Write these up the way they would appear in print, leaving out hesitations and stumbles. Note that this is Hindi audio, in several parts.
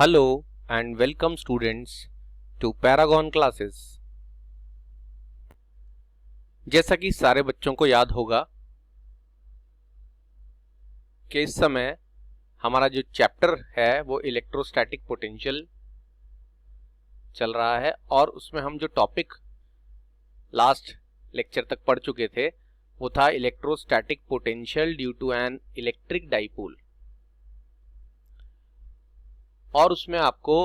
Hello and welcome students to Paragon classes। जैसा कि सारे बच्चों को याद होगा कि इस समय हमारा जो चैप्टर है वो इलेक्ट्रोस्टैटिक पोटेंशियल चल रहा है और उसमें हम जो टॉपिक लास्ट लेक्चर तक पढ़ चुके थे वो था electrostatic potential due to an electric dipole. और उसमें आपको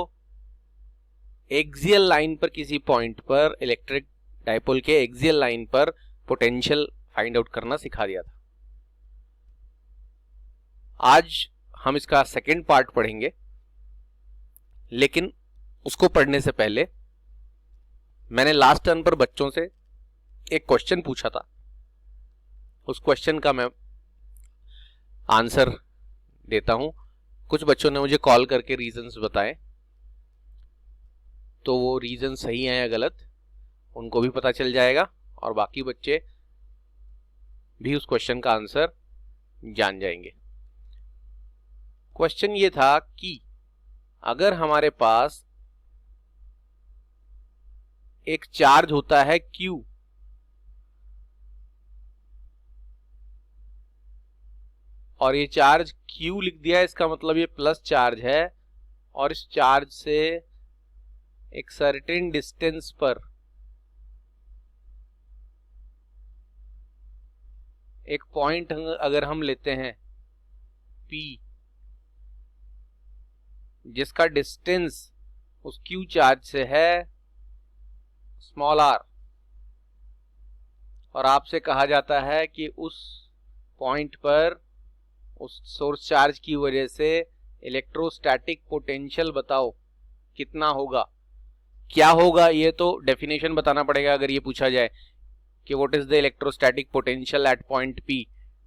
एक्सियल लाइन पर किसी पॉइंट पर इलेक्ट्रिक डाइपोल के एक्सियल लाइन पर पोटेंशियल फाइंड आउट करना सिखा दिया था। आज हम इसका सेकेंड पार्ट पढ़ेंगे, लेकिन उसको पढ़ने से पहले मैंने लास्ट टर्न पर बच्चों से एक क्वेश्चन पूछा था। उस क्वेश्चन का मैं आंसर देता हूं। कुछ बच्चों ने मुझे कॉल करके रीजंस बताए, तो वो रीजन सही है या गलत उनको भी पता चल जाएगा और बाकी बच्चे भी उस क्वेश्चन का आंसर जान जाएंगे। क्वेश्चन ये था कि अगर हमारे पास एक चार्ज होता है Q और ये चार्ज Q लिख दिया है, इसका मतलब ये प्लस चार्ज है और इस चार्ज से एक सर्टेन डिस्टेंस पर एक पॉइंट अगर हम लेते हैं P, जिसका डिस्टेंस उस Q चार्ज से है स्मॉल r, और आपसे कहा जाता है कि उस पॉइंट पर उस सोर्स चार्ज की वजह से इलेक्ट्रोस्टैटिक पोटेंशियल बताओ कितना होगा। क्या होगा ये तो डेफिनेशन बताना पड़ेगा। अगर ये पूछा जाए कि what is the electrostatic potential at point P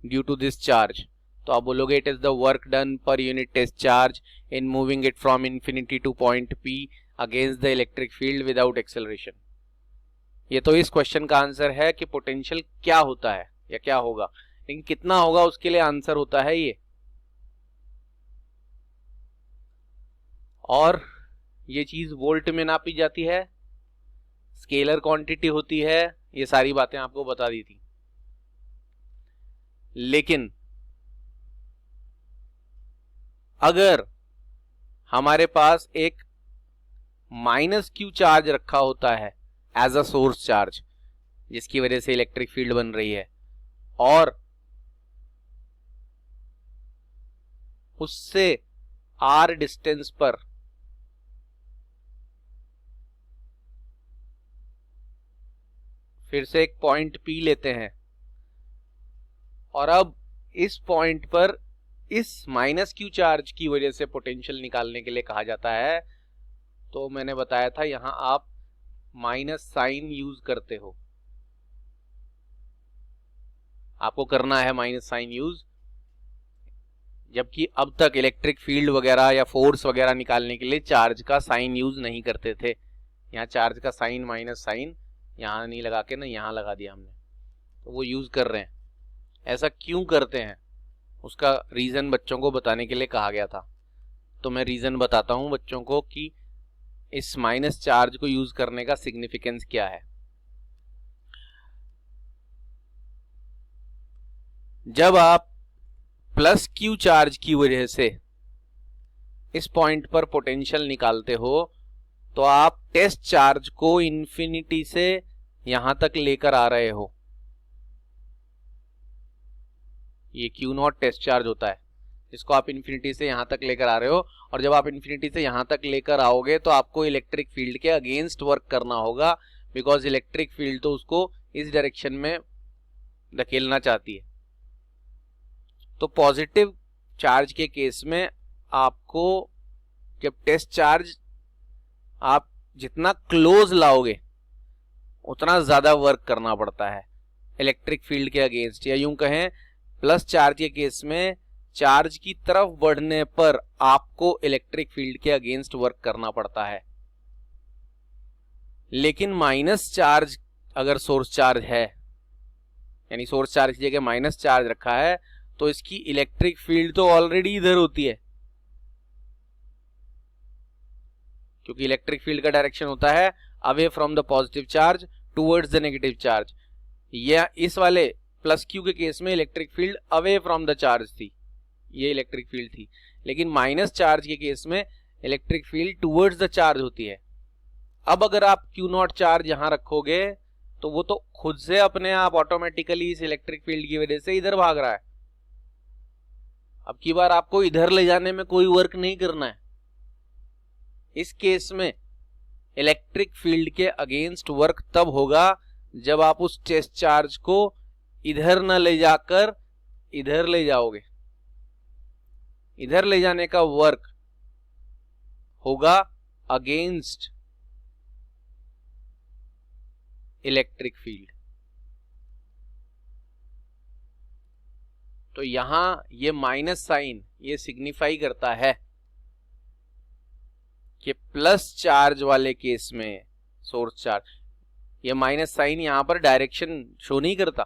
due to this charge, तो आप बोलोगे it is the work done पर unit test charge in moving it from infinity to point P against the electric field without acceleration. ये तो इस क्वेश्चन का आंसर है कि पोटेंशियल क्या होता है या क्या होगा, लेकिन कितना होगा उसके लिए आंसर होता है ये। और ये चीज वोल्ट में नापी जाती है, स्केलर क्वांटिटी होती है, ये सारी बातें आपको बता दी थी। लेकिन अगर हमारे पास एक माइनस Q चार्ज रखा होता है एज अ सोर्स चार्ज, जिसकी वजह से इलेक्ट्रिक फील्ड बन रही है, और उससे r डिस्टेंस पर फिर से एक पॉइंट P लेते हैं, और अब इस पॉइंट पर इस माइनस Q चार्ज की वजह से पोटेंशियल निकालने के लिए कहा जाता है। तो मैंने बताया था यहां आप माइनस साइन यूज करते हो, आपको करना है माइनस साइन यूज, जबकि अब तक इलेक्ट्रिक फील्ड वगैरह या फोर्स वगैरह निकालने के लिए चार्ज का साइन यूज नहीं करते थे। यहाँ चार्ज का साइन माइनस साइन यहाँ नहीं लगा के ना यहाँ लगा दिया हमने, तो वो यूज कर रहे हैं। ऐसा क्यों करते हैं उसका रीजन बच्चों को बताने के लिए कहा गया था। तो मैं रीजन बताता हूं बच्चों को कि इस माइनस चार्ज को यूज करने का सिग्निफिकेंस क्या है। जब आप प्लस Q चार्ज की वजह से इस पॉइंट पर पोटेंशियल निकालते हो तो आप टेस्ट चार्ज को इंफिनिटी से यहां तक लेकर आ रहे हो। ये Q0 टेस्ट चार्ज होता है जिसको आप इंफिनिटी से यहां तक लेकर आ रहे हो, और जब आप इंफिनिटी से यहां तक लेकर आओगे तो आपको इलेक्ट्रिक फील्ड के अगेंस्ट वर्क करना होगा, बिकॉज इलेक्ट्रिक फील्ड तो उसको इस डायरेक्शन में धकेलना चाहती है। तो पॉजिटिव चार्ज के केस में आपको जब टेस्ट चार्ज आप जितना क्लोज लाओगे उतना ज्यादा वर्क करना पड़ता है इलेक्ट्रिक फील्ड के अगेंस्ट, या यूं कहें प्लस चार्ज के केस में चार्ज की तरफ बढ़ने पर आपको इलेक्ट्रिक फील्ड के अगेंस्ट वर्क करना पड़ता है। लेकिन माइनस चार्ज अगर सोर्स चार्ज है, यानी सोर्स चार्ज की जगह माइनस चार्ज रखा है, तो इसकी इलेक्ट्रिक फील्ड तो ऑलरेडी इधर होती है, क्योंकि इलेक्ट्रिक फील्ड का डायरेक्शन होता है away from the positive charge towards the negative charge. या इस वाले प्लस क्यू के केस में electric field away from the charge थी, ये इलेक्ट्रिक फील्ड थी, लेकिन माइनस चार्ज के केस में electric field towards the charge होती है। अब अगर आप Q0 चार्ज यहां रखोगे तो वो तो खुद से अपने आप ऑटोमेटिकली इस इलेक्ट्रिक फील्ड की वजह से इधर भाग रहा है। अब की बार आपको इधर ले जाने में कोई वर्क नहीं करना है। इस केस में इलेक्ट्रिक फील्ड के अगेंस्ट वर्क तब होगा जब आप उस टेस्ट चार्ज को इधर न ले जाकर इधर ले जाओगे। इधर ले जाने का वर्क होगा अगेंस्ट इलेक्ट्रिक फील्ड। तो यहां ये माइनस साइन ये सिग्निफाई करता है कि प्लस चार्ज वाले केस में सोर्स चार्ज, ये माइनस साइन यहां पर डायरेक्शन शो नहीं करता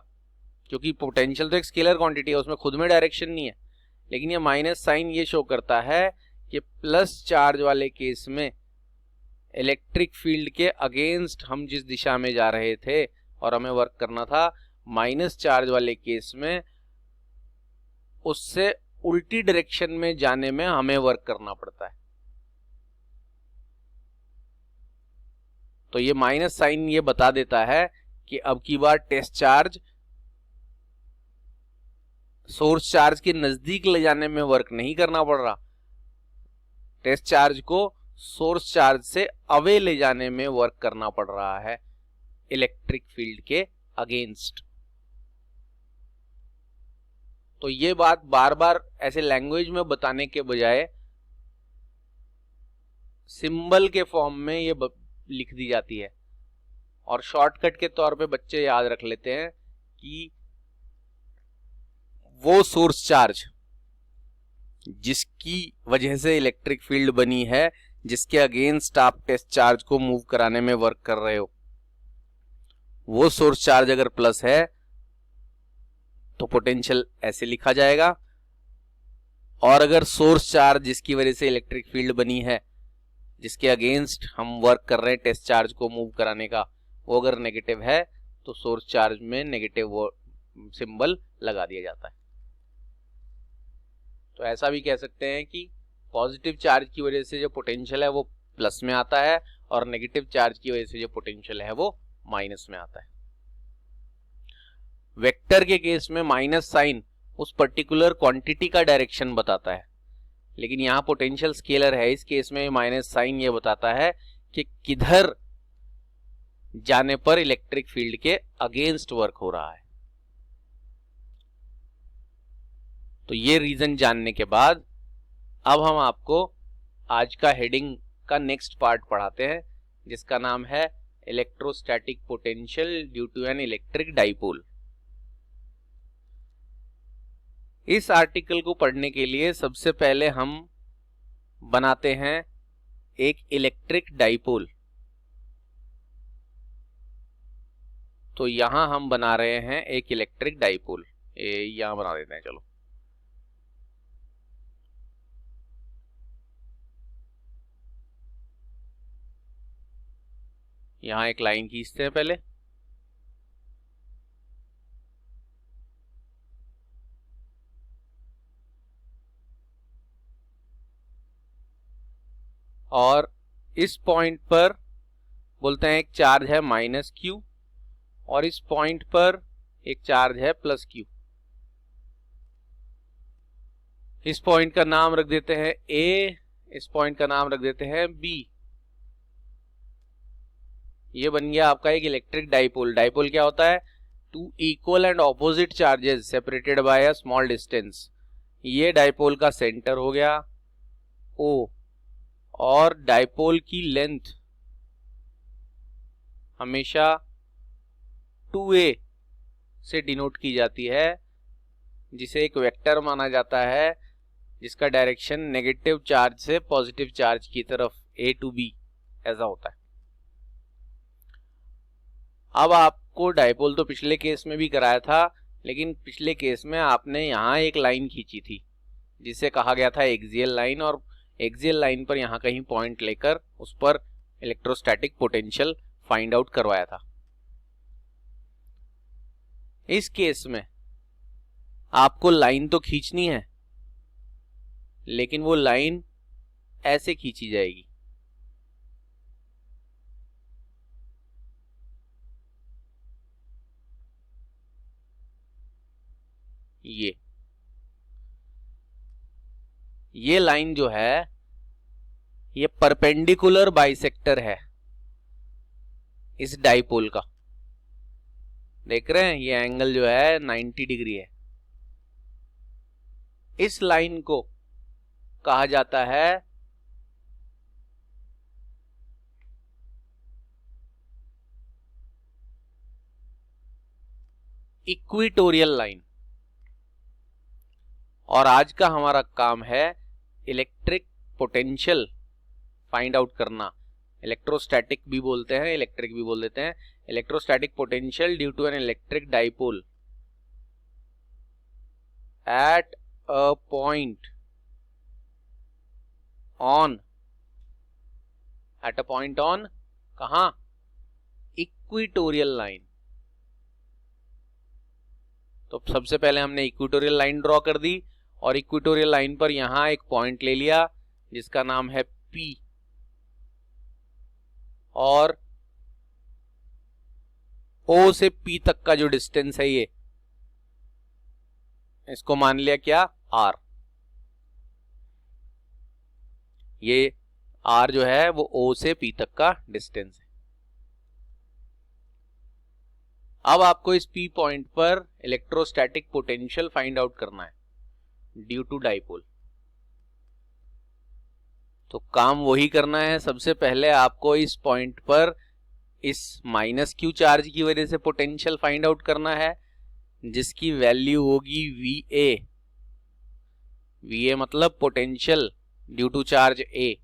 क्योंकि पोटेंशियल तो एक स्केलर क्वांटिटी है, उसमें खुद में डायरेक्शन नहीं है, लेकिन ये माइनस साइन ये शो करता है कि प्लस चार्ज वाले केस में इलेक्ट्रिक फील्ड के अगेंस्ट हम जिस दिशा में जा रहे थे और हमें वर्क करना था, माइनस चार्ज वाले केस में उससे उल्टी डायरेक्शन में जाने में हमें वर्क करना पड़ता है। तो ये माइनस साइन ये बता देता है कि अब की बार टेस्ट चार्ज सोर्स चार्ज के नजदीक ले जाने में वर्क नहीं करना पड़ रहा, टेस्ट चार्ज को सोर्स चार्ज से अवे ले जाने में वर्क करना पड़ रहा है इलेक्ट्रिक फील्ड के अगेंस्ट। तो ये बात बार बार ऐसे लैंग्वेज में बताने के बजाय सिंबल के फॉर्म में ये लिख दी जाती है और शॉर्टकट के तौर पे बच्चे याद रख लेते हैं कि वो सोर्स चार्ज जिसकी वजह से इलेक्ट्रिक फील्ड बनी है, जिसके अगेंस्ट आप टेस्ट चार्ज को मूव कराने में वर्क कर रहे हो, वो सोर्स चार्ज अगर प्लस है तो पोटेंशियल ऐसे लिखा जाएगा, और अगर सोर्स चार्ज जिसकी वजह से इलेक्ट्रिक फील्ड बनी है, जिसके अगेंस्ट हम वर्क कर रहे हैं टेस्ट चार्ज को मूव कराने का, वो अगर नेगेटिव है तो सोर्स चार्ज में नेगेटिव सिंबल लगा दिया जाता है। तो ऐसा भी कह सकते हैं कि पॉजिटिव चार्ज की वजह से जो पोटेंशियल है वो प्लस में आता है और नेगेटिव चार्ज की वजह से जो पोटेंशियल है वो माइनस में आता है। वेक्टर के केस में माइनस साइन उस पर्टिकुलर क्वांटिटी का डायरेक्शन बताता है, लेकिन यहाँ पोटेंशियल स्केलर है, इस केस में माइनस साइन ये बताता है कि किधर जाने पर इलेक्ट्रिक फील्ड के अगेंस्ट वर्क हो रहा है। तो ये रीजन जानने के बाद अब हम आपको आज का हेडिंग का नेक्स्ट पार्ट पढ़ाते हैं, जिसका नाम है electrostatic potential due to an electric dipole. इस आर्टिकल को पढ़ने के लिए सबसे पहले हम बनाते हैं एक इलेक्ट्रिक डाइपोल। तो यहां हम बना रहे हैं एक इलेक्ट्रिक डाइपोल, यहां बना देते हैं। चलो यहां एक लाइन खींचते हैं पहले, और इस पॉइंट पर बोलते हैं एक चार्ज है माइनस क्यू और इस पॉइंट पर एक चार्ज है प्लस क्यू। इस पॉइंट का नाम रख देते हैं ए, इस पॉइंट का नाम रख देते हैं बी। ये बन गया आपका एक इलेक्ट्रिक डाइपोल। डाइपोल क्या होता है? Two equal and opposite charges separated by a small distance. ये डाइपोल का सेंटर हो गया O, और डाइपोल की लेंथ हमेशा 2a से डिनोट की जाती है, जिसे एक वेक्टर माना जाता है, जिसका डायरेक्शन नेगेटिव चार्ज से पॉजिटिव चार्ज की तरफ A to B ऐसा होता है। अब आपको डाइपोल तो पिछले केस में भी कराया था, लेकिन पिछले केस में आपने यहाँ एक लाइन खींची थी जिसे कहा गया था एक्सियल लाइन, और एक्सियल लाइन पर यहाँ कहीं पॉइंट लेकर उस पर इलेक्ट्रोस्टैटिक पोटेंशियल फाइंड आउट करवाया था। इस केस में आपको लाइन तो खींचनी है, लेकिन वो लाइन ऐसे खींची जाएगी। ये लाइन जो है ये परपेंडिकुलर बाइसेक्टर है इस डाइपोल का। देख रहे हैं ये एंगल जो है 90 डिग्री है। इस लाइन को कहा जाता है इक्विटोरियल लाइन। और आज का हमारा काम है इलेक्ट्रिक पोटेंशियल फाइंड आउट करना। इलेक्ट्रोस्टैटिक भी बोलते हैं, इलेक्ट्रिक भी बोल देते हैं। Electrostatic potential due to an electric dipole at a point on कहां? Equatorial line. तो सबसे पहले हमने इक्विटोरियल लाइन ड्रॉ कर दी और इक्विटोरियल लाइन पर यहां एक पॉइंट ले लिया जिसका नाम है P, और O से P तक का जो डिस्टेंस है ये इसको मान लिया क्या? R। ये R जो है वो O से P तक का डिस्टेंस है। अब आपको इस P पॉइंट पर इलेक्ट्रोस्टैटिक पोटेंशियल फाइंड आउट करना है ड्यू टू डाइपोल। तो काम वही करना है। सबसे पहले आपको इस पॉइंट पर इस माइनस Q चार्ज की वजह से पोटेंशियल फाइंड आउट करना है जिसकी वैल्यू होगी VA मतलब potential due to charge A,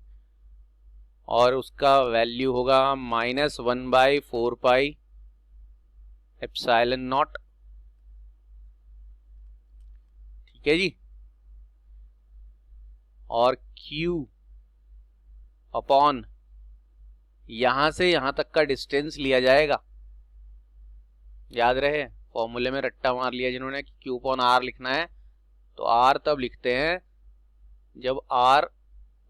और उसका वैल्यू होगा -1/4 एप्सिलॉन नॉट। ठीक है जी। और Q अपॉन यहां से यहां तक का डिस्टेंस लिया जाएगा। याद रहे फॉर्मूले में रट्टा मार लिया जिन्होंने कि Q अपॉन R लिखना है, तो R तब लिखते हैं जब R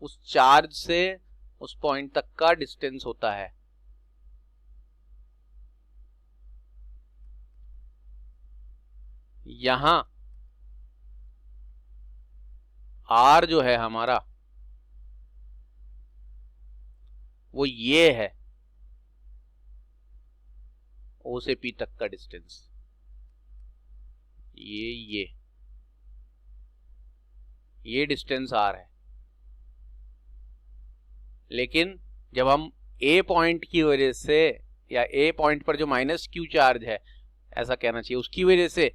उस चार्ज से उस पॉइंट तक का डिस्टेंस होता है। यहां R जो है हमारा वो ये है O से P तक का डिस्टेंस। ये डिस्टेंस R है। लेकिन जब हम A पॉइंट की वजह से, या A पॉइंट पर जो -Q चार्ज है ऐसा कहना चाहिए, उसकी वजह से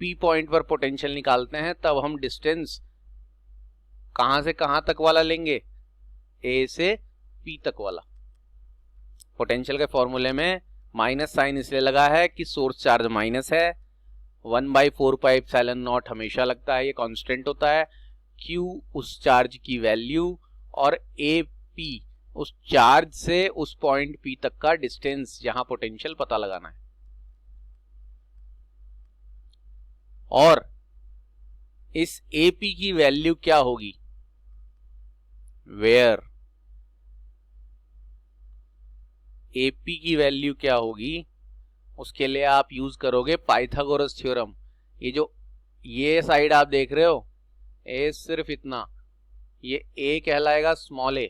P पॉइंट पर पोटेंशियल निकालते हैं, तब हम डिस्टेंस कहां से कहां तक वाला लेंगे? A से P तक वाला। पोटेंशियल के फॉर्मूले में माइनस साइन इसलिए लगा है कि सोर्स चार्ज माइनस है। 1/4 एप्सिलॉन नॉट हमेशा लगता है, ये कांस्टेंट होता है। Q उस चार्ज की वैल्यू और AP उस चार्ज से उस पॉइंट P तक का डिस्टेंस जहां पोटेंशियल पता लगाना है। और इस AP की वैल्यू क्या होगी? वेयर AP की वैल्यू क्या होगी? उसके लिए आप यूज करोगे पाइथागोरस थ्योरम। ये साइड आप देख रहे हो, A सिर्फ इतना, ये A कहलाएगा स्मॉल a,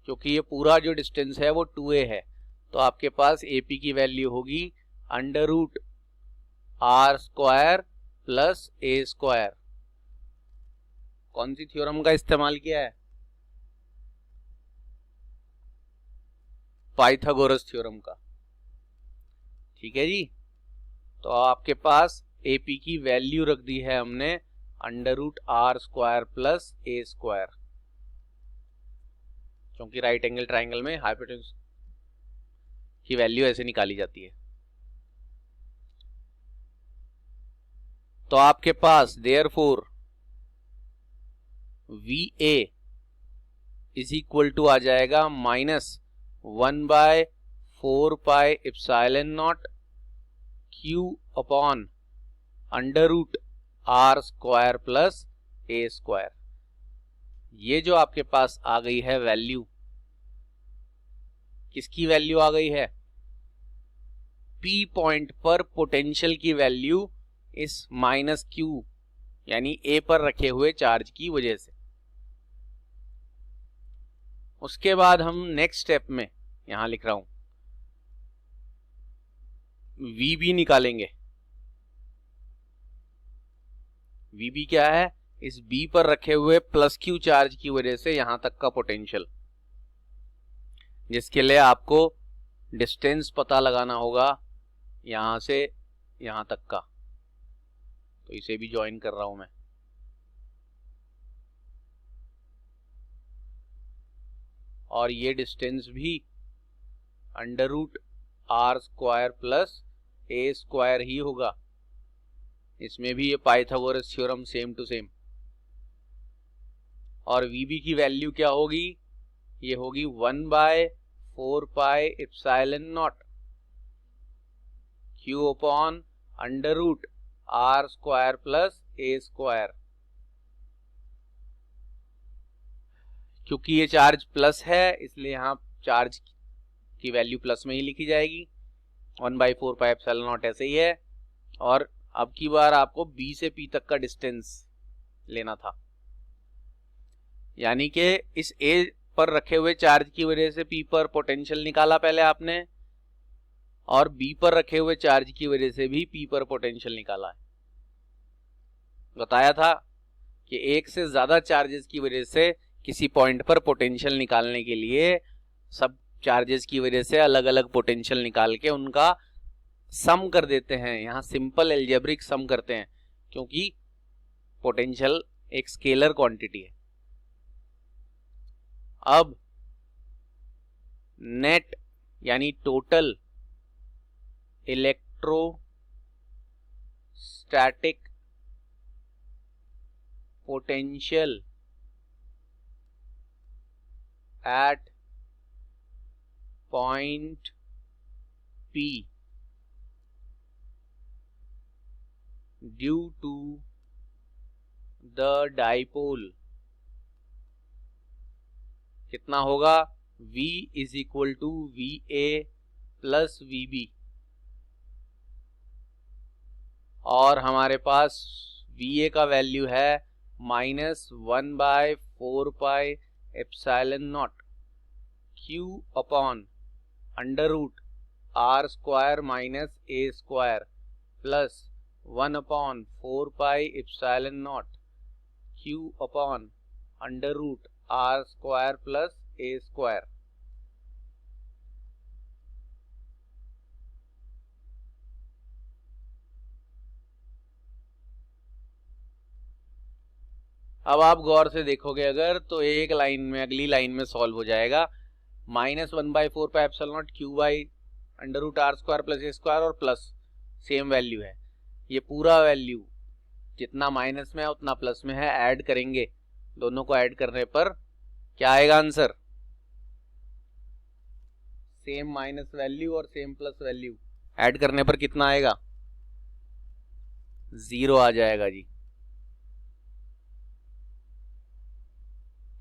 क्योंकि ये पूरा जो डिस्टेंस है वो 2a है। तो आपके पास AP की वैल्यू होगी √R² प्लस A²। कौन सी थ्योरम का इस्तेमाल किया है? पाइथागोरस थ्योरम का। ठीक है जी। तो आपके पास AP की वैल्यू रख दी है हमने √R² प्लस A², क्योंकि राइट एंगल ट्राइंगल में हाइपोटेन्यूज की वैल्यू ऐसे निकाली जाती है। तो आपके पास therefore V A is equal to आ जाएगा -1/4πε0 Q upon √r² plus a²। ये जो आपके पास आ गई है वैल्यू, किसकी वैल्यू आ गई है? P पॉइंट पर पोटेंशियल की वैल्यू इस -Q यानी A पर रखे हुए चार्ज की वजह से। उसके बाद हम नेक्स्ट स्टेप में यहां लिख रहा हूं VB निकालेंगे। VB क्या है? इस B पर रखे हुए +Q चार्ज की वजह से यहां तक का पोटेंशियल, जिसके लिए आपको डिस्टेंस पता लगाना होगा यहां से यहां तक का। तो इसे भी ज्वाइन कर रहा हूं मैं। और ये डिस्टेंस भी √r² प्लस a² ही होगा। इसमें भी ये Pythagoras theorem same to same. और VB की वैल्यू क्या होगी? ये होगी 1/4πε0 Q upon √r² plus a²। क्योंकि ये चार्ज प्लस है इसलिए यहां चार्ज की वैल्यू प्लस में ही लिखी जाएगी। 1/4πε0 ऐसे ही है। और अब की बार आपको B से P तक का डिस्टेंस लेना था, यानी कि इस A पर रखे हुए चार्ज की वजह से P पर पोटेंशियल निकाला पहले आपने, और B पर रखे हुए चार्ज की वजह से भी P पर पोटेंशियल निकाला है। बताया था कि एक से ज्यादा चार्जेस की वजह से किसी पॉइंट पर पोटेंशियल निकालने के लिए सब चार्जेस की वजह से अलग अलग पोटेंशियल निकाल के उनका सम कर देते हैं। यहां सिंपल एल्जेब्रिक सम करते हैं, क्योंकि पोटेंशियल एक स्केलर क्वांटिटी है। अब नेट यानी total electrostatic potential at point P due to the dipole कितना होगा? V is equal to VA plus VB। और हमारे पास VA का वैल्यू है -1/4πε0 Q upon √r² minus a² plus 1/4πε0 Q upon √r² plus a²। अब आप गौर से देखोगे अगर, तो एक लाइन में, अगली लाइन में सॉल्व हो जाएगा। -1/4πε0 Q by √r² plus a² और प्लस सेम वैल्यू है। ये पूरा वैल्यू जितना माइनस में है उतना प्लस में है, ऐड करेंगे। दोनों को ऐड करने पर क्या आएगा आंसर? सेम माइनस वैल्यू और सेम प्लस वैल्यू ऐड करने पर कितना आएगा? 0 आ जाएगा जी।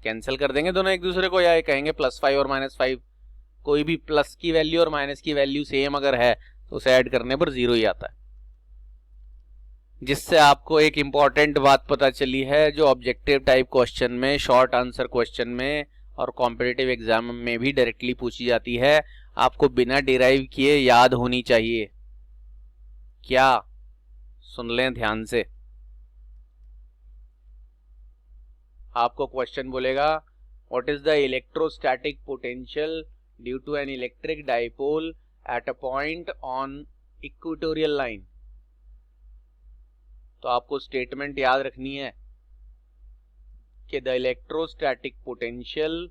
कैंसिल कर देंगे दोनों एक दूसरे को, या ये कहेंगे +5 और -5। कोई भी प्लस की वैल्यू और माइनस की वैल्यू सेम अगर है तो उसे ऐड करने पर 0 ही आता है। जिससे आपको एक इंपॉर्टेंट बात पता चली है, जो ऑब्जेक्टिव टाइप क्वेश्चन में, शॉर्ट आंसर क्वेश्चन में और कॉम्पिटिटिव एग्जाम में भी डायरेक्टली पूछी जाती है, आपको बिना डिराइव किए याद होनी चाहिए। क्या? सुन लें ध्यान से। आपको क्वेश्चन बोलेगा what is the electrostatic potential due to an electric dipole at a point on equatorial line. तो आपको स्टेटमेंट याद रखनी है कि the electrostatic potential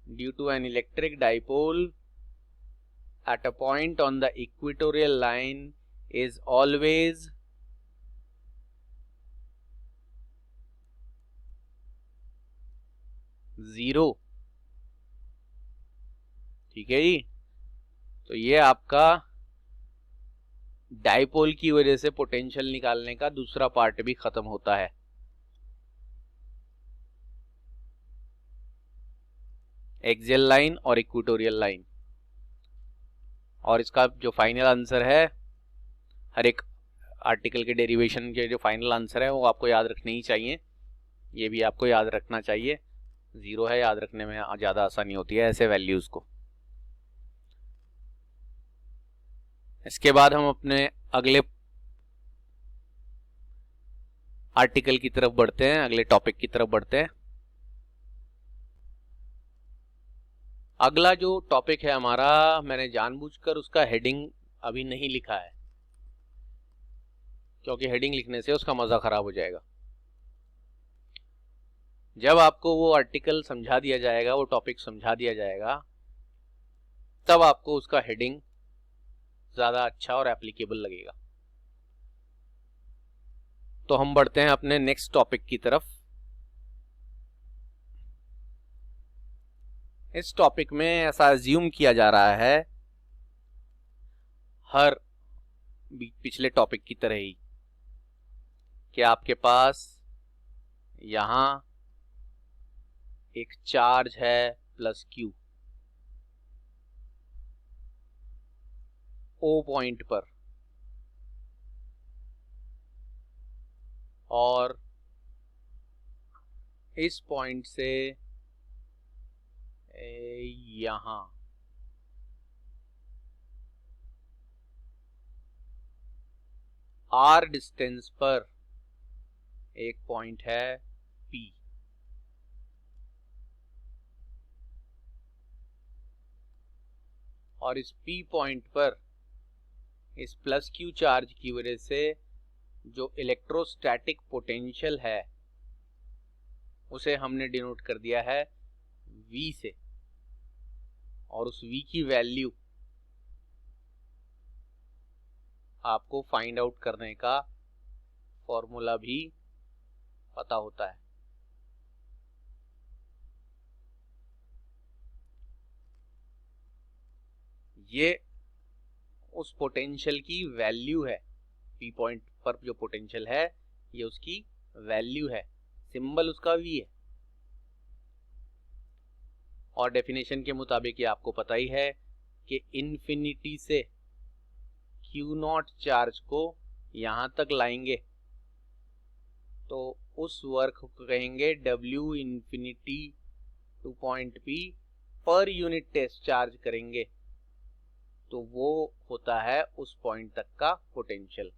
due to an electric dipole at a point on the equatorial line is always 0। ठीक है जी। तो ये आपका डाइपोल की वजह से पोटेंशियल निकालने का दूसरा पार्ट भी खत्म होता है। एक्सियल लाइन और इक्वेटोरियल लाइन। और इसका जो फाइनल आंसर है, हर एक आर्टिकल के डेरिवेशन के जो फाइनल आंसर है वो आपको याद रखने ही चाहिए। ये भी आपको याद रखना चाहिए। 0 है, याद रखने में ज़्यादा आसानी होती है ऐसे वैल्यूज़ को। इसके बाद हम अपने अगले आर्टिकल की तरफ बढ़ते हैं, अगले टॉपिक की तरफ बढ़ते हैं। अगला जो टॉपिक है हमारा, मैंने जानबूझकर उसका हेडिंग अभी नहीं लिखा है क्योंकि हेडिंग लिखने से उसका मज़ा खराब हो जाएगा। जब आपको वो आर्टिकल समझा दिया जाएगा, वो टॉपिक समझा दिया जाएगा, तब आपको उसका हेडिंग ज़्यादा अच्छा और एप्लीकेबल लगेगा। तो हम बढ़ते हैं अपने नेक्स्ट टॉपिक की तरफ। इस टॉपिक में ऐसा अज्यूम किया जा रहा है, हर पिछले टॉपिक की तरह ही, कि आपके पास यहां एक चार्ज है प्लस Q O पॉइंट पर, और इस पॉइंट से यहां R डिस्टेंस पर एक पॉइंट है P। और इस P पॉइंट पर इस प्लस Q चार्ज की वजह से जो इलेक्ट्रोस्टैटिक पोटेंशियल है उसे हमने डिनोट कर दिया है V से। और उस V की वैल्यू आपको फाइंड आउट करने का फॉर्मूला भी पता होता है। ये उस पोटेंशियल की वैल्यू है। P पॉइंट पर जो पोटेंशियल है ये उसकी वैल्यू है, सिंबल उसका V है। और डेफिनेशन के मुताबिक ये आपको पता ही है कि इन्फिनिटी से Q0 चार्ज को यहां तक लाएंगे तो उस वर्क को कहेंगे W infinity to point P। Per unit test charge करेंगे तो वो होता है उस पॉइंट तक का potential.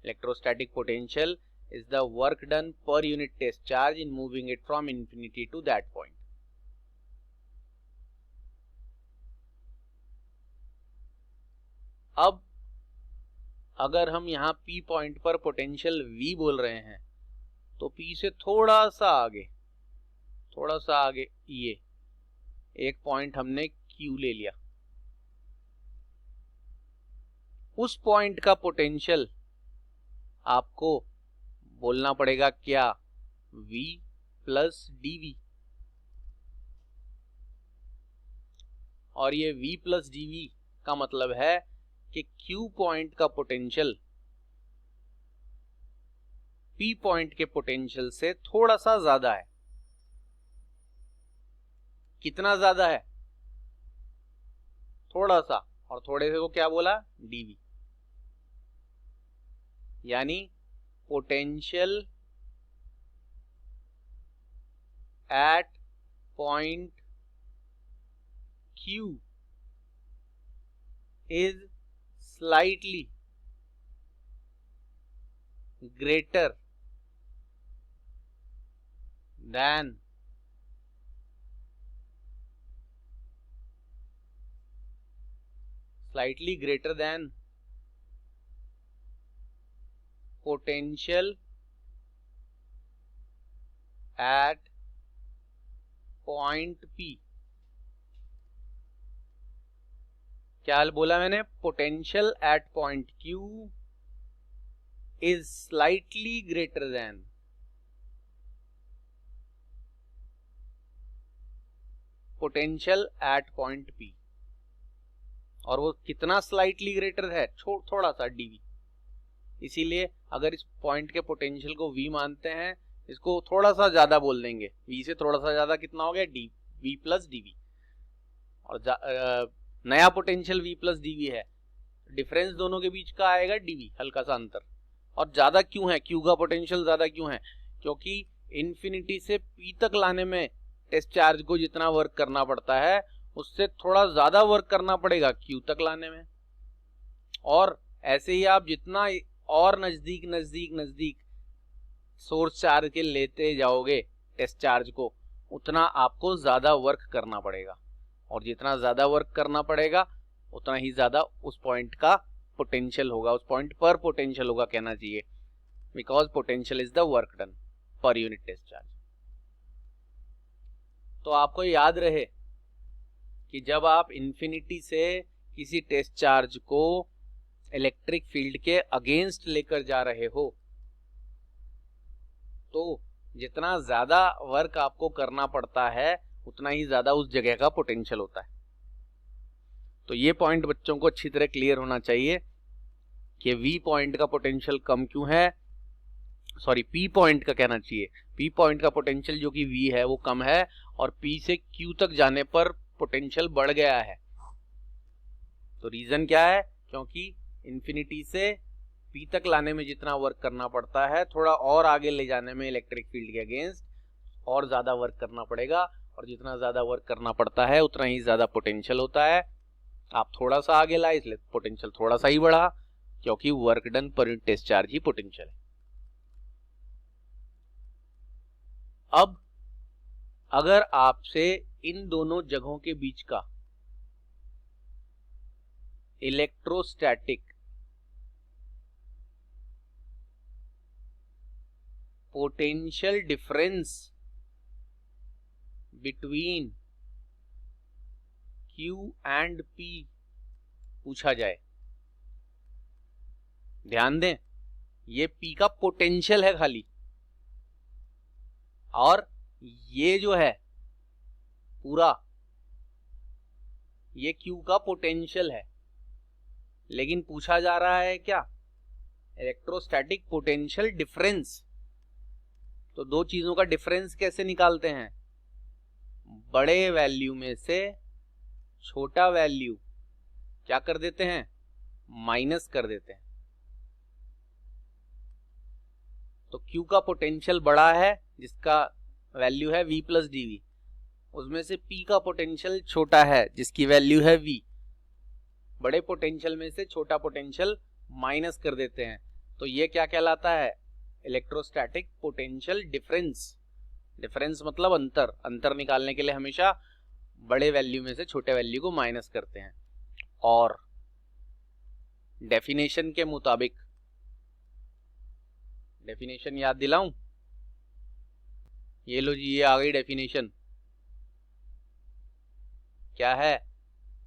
Electrostatic potential is the work done per unit test charge in moving it from infinity to that point. अब अगर हम यहाँ P पॉइंट पर पोटेंशियल V बोल रहे हैं तो P से थोड़ा सा आगे ये एक पॉइंट हमने Q ले लिया। उस पॉइंट का पोटेंशियल आपको बोलना पड़ेगा क्या, V प्लस dV। और ये V प्लस dV का मतलब है कि Q पॉइंट का पोटेंशियल P पॉइंट के पोटेंशियल से थोड़ा सा ज्यादा है। कितना ज्यादा है? थोड़ा सा, और थोड़े से को क्या बोला, dV। यानी potential at point Q is slightly greater than potential at point P। क्या बोला मैंने? Potential at point Q is slightly greater than potential at point P, और वो कितना स्लाइटली ग्रेटर है, थोड़ा सा dV। इसीलिए अगर इस पॉइंट के पोटेंशियल को V मानते हैं, इसको थोड़ा सा ज्यादा बोल देंगे, V से थोड़ा सा ज्यादा कितना हो गया, V प्लस dV, और नया पोटेंशियल V प्लस dV है, डिफरेंस दोनों के बीच का आएगा dV, हल्का सा अंतर। और ज्यादा क्यों है, Q का पोटेंशियल ज्यादा क्यों है, क्योंकि इन्फिनिटी से P तक लाने में टेस्ट चार्ज को जितना वर्क करना पड़ता है उससे थोड़ा ज्यादा वर्क करना पड़ेगा Q तक लाने में। और ऐसे ही आप जितना और नजदीक नजदीक नजदीक सोर्स चार्ज के लेते जाओगे टेस्ट चार्ज को, उतना आपको ज्यादा वर्क करना पड़ेगा, और जितना ज्यादा वर्क करना पड़ेगा उतना ही ज्यादा उस पॉइंट का पोटेंशियल होगा, उस पॉइंट पर पोटेंशियल होगा कहना चाहिए, because potential is the work done पर यूनिट टेस्ट चार्ज। तो आपको याद रहे कि जब आप इन्फिनिटी से किसी टेस्ट चार्ज को इलेक्ट्रिक फील्ड के अगेंस्ट लेकर जा रहे हो, तो जितना ज्यादा वर्क आपको करना पड़ता है उतना ही ज्यादा उस जगह का पोटेंशियल होता है। तो ये पॉइंट बच्चों को अच्छी तरह क्लियर होना चाहिए कि V पॉइंट का पोटेंशियल कम क्यों है, सॉरी P पॉइंट का कहना चाहिए, P पॉइंट का पोटेंशियल जो कि V है वो कम है, और P से Q तक जाने पर पोटेंशियल बढ़ गया है। तो रीजन क्या है, क्योंकि इन्फिनिटी से P तक लाने में जितना वर्क करना पड़ता है, थोड़ा और आगे ले जाने में इलेक्ट्रिक फील्ड के अगेंस्ट और ज्यादा वर्क करना पड़ेगा, और जितना ज्यादा वर्क करना पड़ता है उतना ही ज्यादा पोटेंशियल होता है। आप थोड़ा सा आगे लाए इसलिए पोटेंशियल थोड़ा सा ही बढ़ा, क्योंकि वर्क डन पर यूनिट टेस्ट चार्ज ही पोटेंशियल है। अब अगर आपसे इन दोनों जगहों के बीच का electrostatic potential difference between Q and P पूछा जाए, ध्यान दें ये P का पोटेंशियल है खाली, और ये जो है पूरा ये Q का पोटेंशियल है, लेकिन पूछा जा रहा है क्या, इलेक्ट्रोस्टैटिक पोटेंशियल डिफरेंस। तो दो चीजों का डिफरेंस कैसे निकालते हैं, बड़े वैल्यू में से छोटा वैल्यू क्या कर देते हैं, माइनस कर देते हैं। तो Q का पोटेंशियल बड़ा है जिसका वैल्यू है V प्लस dV, उसमें से P का पोटेंशियल छोटा है जिसकी वैल्यू है V। बड़े पोटेंशियल में से छोटा पोटेंशियल माइनस कर देते हैं, तो ये क्या कहलाता है, इलेक्ट्रोस्टैटिक पोटेंशियल डिफरेंस। डिफरेंस मतलब अंतर, अंतर निकालने के लिए हमेशा बड़े वैल्यू में से छोटे वैल्यू को माइनस करते हैं। और डेफिनेशन के मुताबिक, डेफिनेशन याद दिलाऊं, ये लो जी, ये आ गई डेफिनेशन। क्या है,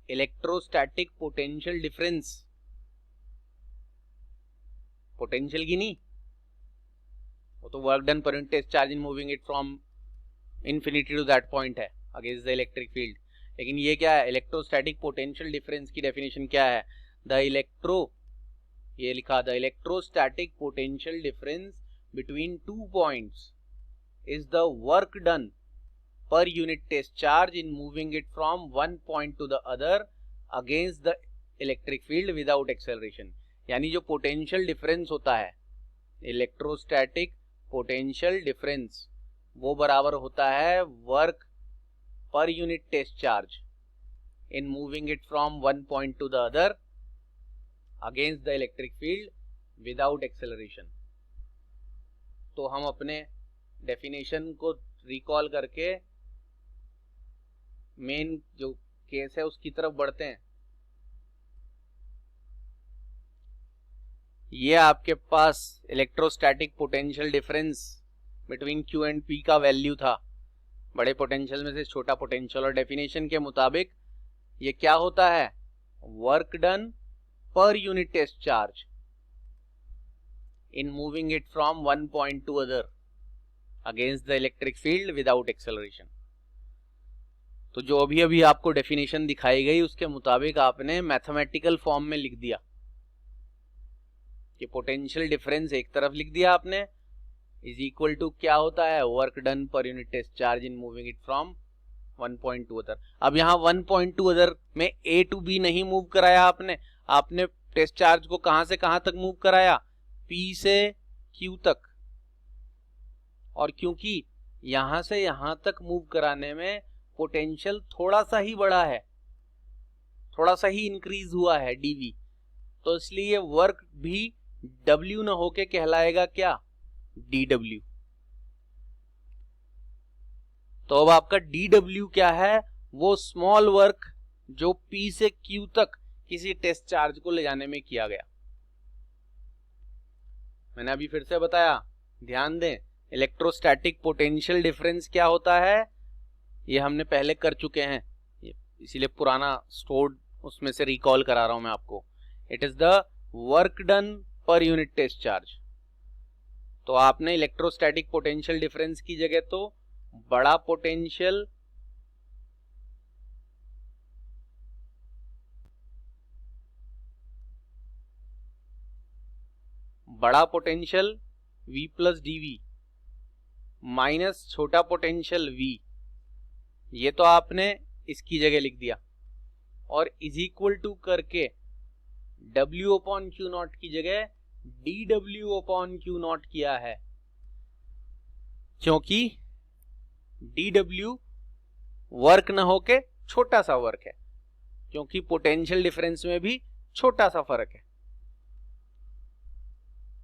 इलेक्ट्रोस्टैटिक पोटेंशियल डिफरेंस, पोटेंशियल की नहीं, वो तो वर्क डन पर unit test charge in moving it from infinity to that point है अगेंस्ट द इलेक्ट्रिक फील्ड। लेकिन ये क्या है, इलेक्ट्रोस्टैटिक पोटेंशियल डिफरेंस की डेफिनेशन क्या है, ये लिखा, the electrostatic potential difference between two points is the work done पर unit test charge in moving it from one point to the other against the electric field without acceleration. यानी जो पोटेंशियल डिफरेंस होता है, इलेक्ट्रोस्टैटिक पोटेंशियल डिफरेंस, वो बराबर होता है work per unit test charge in moving it from one point to the other against the electric field without acceleration. तो हम अपने डेफिनेशन को रिकॉल करके मेन जो केस है उसकी तरफ बढ़ते हैं। ये आपके पास electrostatic potential difference between Q and P का वैल्यू था, बड़े पोटेंशियल में से छोटा पोटेंशियल, और डेफिनेशन के मुताबिक ये क्या होता है, वर्क डन पर unit test charge in moving it from one point to other against the electric field without acceleration। तो जो अभी अभी आपको डेफिनेशन दिखाई गई उसके मुताबिक आपने मैथमेटिकल फॉर्म में लिख दिया कि पोटेंशियल डिफरेंस एक तरफ लिख दिया आपने, इज इक्वल टू क्या होता है, वर्क डन पर unit test charge in moving it from 1.2 other. अब यहाँ 1.2 अदर में A टू B नहीं मूव कराया आपने टेस्ट चार्ज को कहां से कहां तक मूव कराया, P से Q तक। और क्योंकि यहां से यहां तक मूव कराने में पोटेंशियल थोड़ा सा ही बढ़ा है, थोड़ा सा ही इंक्रीज हुआ है dV, तो इसलिए वर्क भी W न होके कहलाएगा क्या, dW। तो अब आपका dW क्या है, वो स्मॉल वर्क जो P से Q तक किसी टेस्ट चार्ज को ले जाने में किया गया। मैंने अभी फिर से बताया, ध्यान दें, इलेक्ट्रोस्टैटिक पोटेंशियल डिफरेंस क्या होता है, ये हमने पहले कर चुके हैं, इसीलिए पुराना स्टोर्ड उसमें से रिकॉल करा रहा हूं मैं आपको। It is the work done पर यूनिट टेस्ट चार्ज। तो आपने इलेक्ट्रोस्टैटिक पोटेंशियल डिफरेंस की जगह तो बड़ा पोटेंशियल V प्लस dV माइनस छोटा पोटेंशियल V, ये तो आपने इसकी जगह लिख दिया, और इज इक्वल टू करके W अपॉन क्यू नॉट की जगह dW अपॉन क्यू नॉट किया है, क्योंकि dW वर्क न होके छोटा सा वर्क है, क्योंकि पोटेंशियल डिफरेंस में भी छोटा सा फर्क है।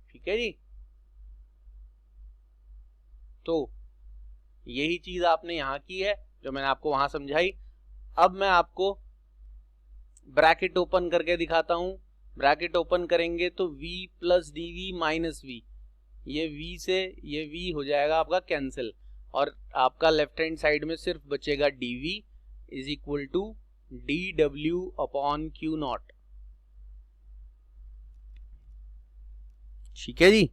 ठीक है जी, तो यही चीज आपने यहां की है जो मैंने आपको वहां समझाई। अब मैं आपको ब्रैकेट ओपन करके दिखाता हूं। ब्रैकेट ओपन करेंगे तो V प्लस dV माइनस V, ये V से ये V हो जाएगा आपका कैंसिल, और आपका लेफ्ट हैंड साइड में सिर्फ बचेगा dV is equal to dW upon q naught. ठीक है जी,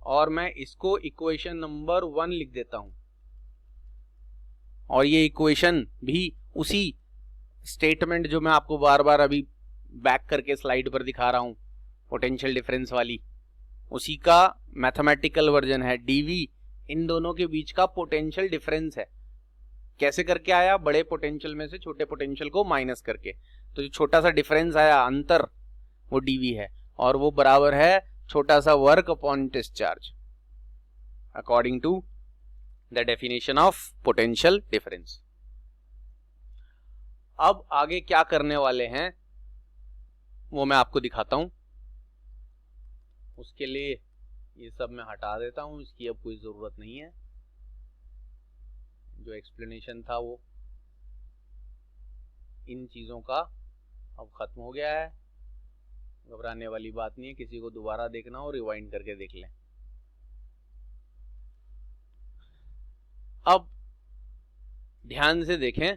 और मैं इसको इक्वेशन नंबर 1 लिख देता हूं, और ये इक्वेशन भी उसी स्टेटमेंट जो मैं आपको बार बार अभी बैक करके स्लाइड पर दिखा रहा हूं, पोटेंशियल डिफरेंस वाली, उसी का मैथमेटिकल वर्जन है। dV इन दोनों के बीच का पोटेंशियल डिफरेंस है। कैसे करके आया, बड़े पोटेंशियल में से छोटे पोटेंशियल को माइनस करके, तो जो छोटा सा डिफरेंस आया अंतर, वो dV है, और वो बराबर है छोटा सा work upon test charge according to the definition of potential difference. अब आगे क्या करने वाले हैं वो मैं आपको दिखाता हूं। उसके लिए ये सब मैं हटा देता हूं, इसकी अब कोई जरूरत नहीं है। जो एक्सप्लेनेशन था वो इन चीजों का अब खत्म हो गया है, घबराने वाली बात नहीं है। किसी को दोबारा देखना हो रिवाइंड करके देख लें। अब ध्यान से देखें,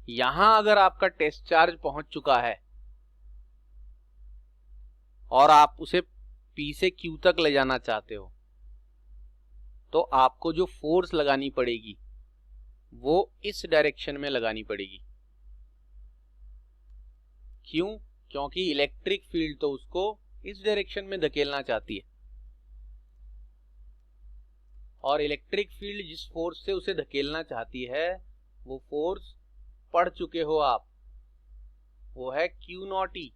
यहां अगर आपका टेस्ट चार्ज पहुंच चुका है और आप उसे P से Q तक ले जाना चाहते हो, तो आपको जो फोर्स लगानी पड़ेगी वो इस डायरेक्शन में लगानी पड़ेगी। क्यों? क्योंकि इलेक्ट्रिक फील्ड तो उसको इस डायरेक्शन में धकेलना चाहती है, और इलेक्ट्रिक फील्ड जिस फोर्स से उसे धकेलना चाहती है वो फोर्स पढ़ चुके हो आप, वो है Q0E।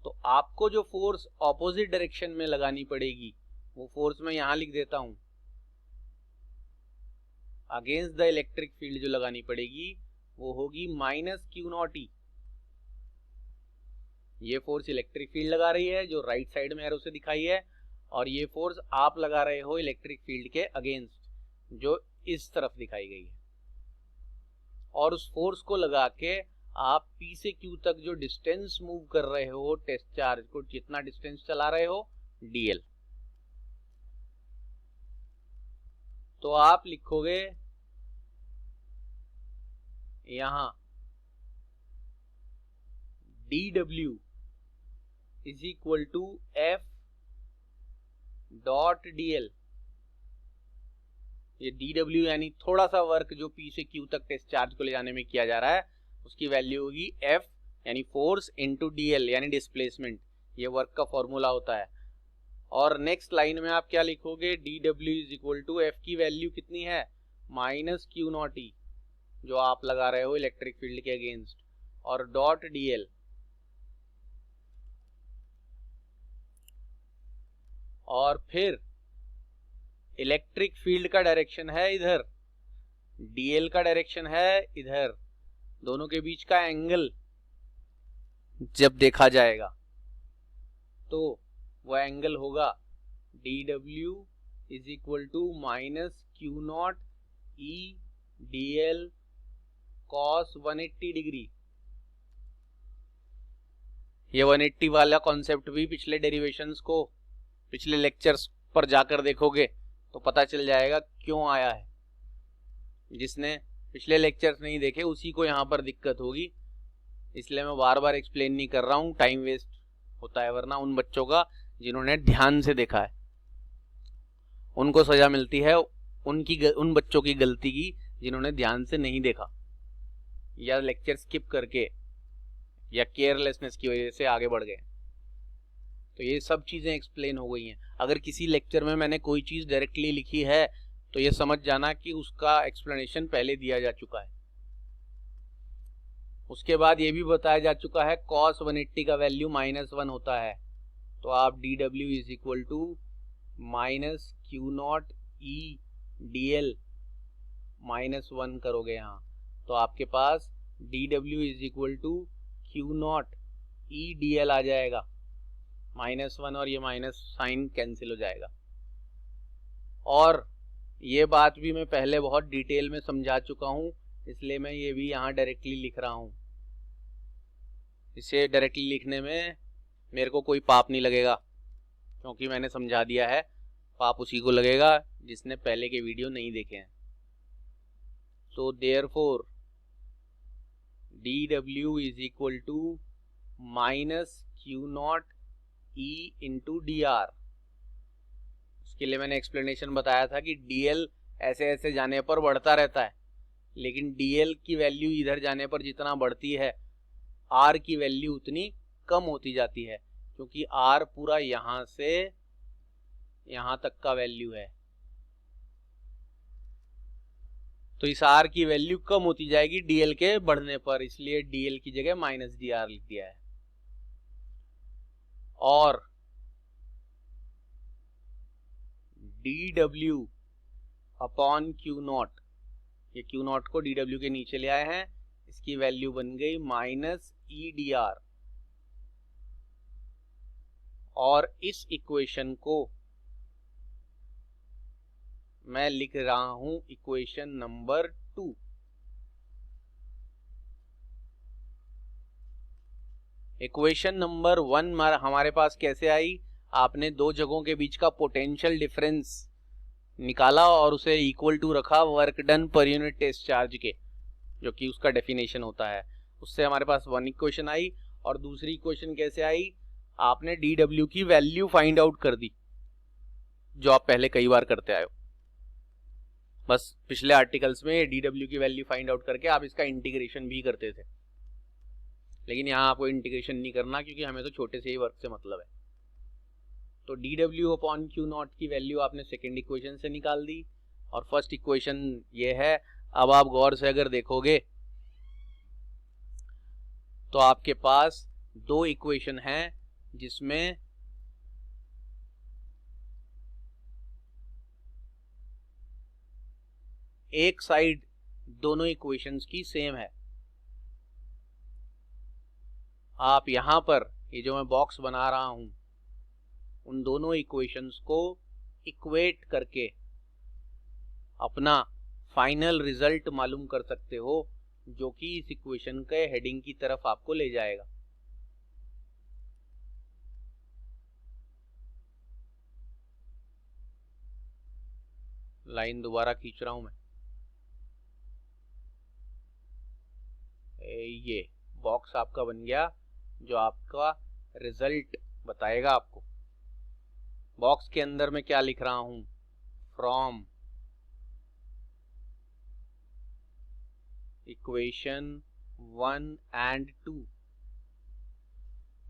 तो आपको जो फोर्स ऑपोजिट डायरेक्शन में लगानी पड़ेगी वो फोर्स मैं यहां लिख देता हूं, अगेंस्ट द इलेक्ट्रिक फील्ड जो लगानी पड़ेगी वो होगी माइनस Q0E। ये फोर्स इलेक्ट्रिक फील्ड लगा रही है जो राइट साइड में एरो से दिखाई है, और ये फोर्स आप लगा रहे हो इलेक्ट्रिक फील्ड के अगेंस्ट जो इस तरफ दिखाई गई है। और उस फोर्स को लगा के आप P से Q तक जो डिस्टेंस मूव कर रहे हो, टेस्ट चार्ज को जितना डिस्टेंस चला रहे हो dl, तो आप लिखोगे यहां dw is equal to F dot d l, ये dw यानी थोड़ा सा वर्क जो p से q तक टेस्ट चार्ज को ले जाने में किया जा रहा है, उसकी वैल्यू होगी F यानी फोर्स इंटू dl यानी डिस्प्लेसमेंट, ये वर्क का फॉर्मूला होता है। और नेक्स्ट लाइन में आप क्या लिखोगे, dw is equal to F की वैल्यू कितनी है, माइनस क्यू नॉट ई जो आप लगा रहे हो इलेक्ट्रिक फील्ड के अगेंस्ट, और डॉट dl, और फिर इलेक्ट्रिक फील्ड का डायरेक्शन है इधर, dl का डायरेक्शन है इधर, दोनों के बीच का एंगल जब देखा जाएगा तो वह एंगल होगा dw is equal to minus q naught E dl cos 180 degree. ये 180 वाला कॉन्सेप्ट भी पिछले डेरिवेशंस को, पिछले लेक्चर्स पर जाकर देखोगे तो पता चल जाएगा क्यों आया है। जिसने पिछले लेक्चर्स नहीं देखे उसी को यहाँ पर दिक्कत होगी, इसलिए मैं बार बार एक्सप्लेन नहीं कर रहा हूँ, टाइम वेस्ट होता है। वरना उन बच्चों का जिन्होंने ध्यान से देखा है उनको सजा मिलती है, उन बच्चों की गलती की जिन्होंने ध्यान से नहीं देखा या लेक्चर स्किप करके या केयरलेसनेस की वजह से आगे बढ़ गए। तो ये सब चीजें एक्सप्लेन हो गई हैं। अगर किसी लेक्चर में मैंने कोई चीज डायरेक्टली लिखी है तो ये समझ जाना कि उसका एक्सप्लेनेशन पहले दिया जा चुका है। उसके बाद ये भी बताया जा चुका है cos 180 का वैल्यू -1 होता है, तो आप dw is equal to minus q naught E dl -1 करोगे यहाँ, तो आपके पास dw is equal to q naught E dl आ जाएगा, -1 और ये माइनस साइन कैंसिल हो जाएगा। और ये बात भी मैं पहले बहुत डिटेल में समझा चुका हूँ, इसलिए मैं ये भी यहाँ डायरेक्टली लिख रहा हूँ। इसे डायरेक्टली लिखने में मेरे को कोई पाप नहीं लगेगा क्योंकि मैंने समझा दिया है। पाप उसी को लगेगा जिसने पहले के वीडियो नहीं देखे हैं। So therefore dw is equal to minus q naught E into d r. उसके लिए मैंने एक्सप्लेनेशन बताया था कि dl ऐसे ऐसे जाने पर बढ़ता रहता है, लेकिन dl की वैल्यू इधर जाने पर जितना बढ़ती है r की वैल्यू उतनी कम होती जाती है, क्योंकि r पूरा यहां से यहां तक का वैल्यू है। तो इस r की वैल्यू कम होती जाएगी dl के बढ़ने पर, इसलिए dl की जगह माइनस dr लिख दिया है। और dw अपॉन क्यू नॉट, ये क्यू नॉट को dw के नीचे ले आए हैं, इसकी वैल्यू बन गई माइनस ई डी आर। और इस इक्वेशन को मैं लिख रहा हूं इक्वेशन नंबर 2। इक्वेशन नंबर 1 हमारे पास कैसे आई, आपने दो जगहों के बीच का पोटेंशियल डिफरेंस निकाला और उसे इक्वल टू रखा वर्क डन पर यूनिट टेस्ट चार्ज के, जो कि उसका डेफिनेशन होता है। उससे हमारे पास 1 इक्वेशन आई। और दूसरी इक्वेशन कैसे आई, आपने dw की वैल्यू फाइंड आउट कर दी, जो आप पहले कई बार करते आए हो। बस पिछले आर्टिकल्स में dw की वैल्यू फाइंड आउट करके आप इसका इंटीग्रेशन भी करते थे, लेकिन यहाँ आपको इंटीग्रेशन नहीं करना क्योंकि हमें तो छोटे से ही वर्क से मतलब है। तो dw अपॉन क्यू नॉट की वैल्यू आपने सेकेंड इक्वेशन से निकाल दी और फर्स्ट इक्वेशन ये है। अब आप गौर से अगर देखोगे तो आपके पास दो इक्वेशन हैं जिसमें एक साइड दोनों इक्वेशंस की सेम है। आप यहां पर ये जो मैं बॉक्स बना रहा हूं उन दोनों इक्वेशंस को इक्वेट करके अपना फाइनल रिजल्ट मालूम कर सकते हो, जो कि इस इक्वेशन के हेडिंग की तरफ आपको ले जाएगा। लाइन दोबारा खींच रहा हूं मैं। ये बॉक्स आपका बन गया जो आपका रिजल्ट बताएगा आपको। बॉक्स के अंदर मैं क्या लिख रहा हूं, फ्रॉम इक्वेशन 1 एंड 2।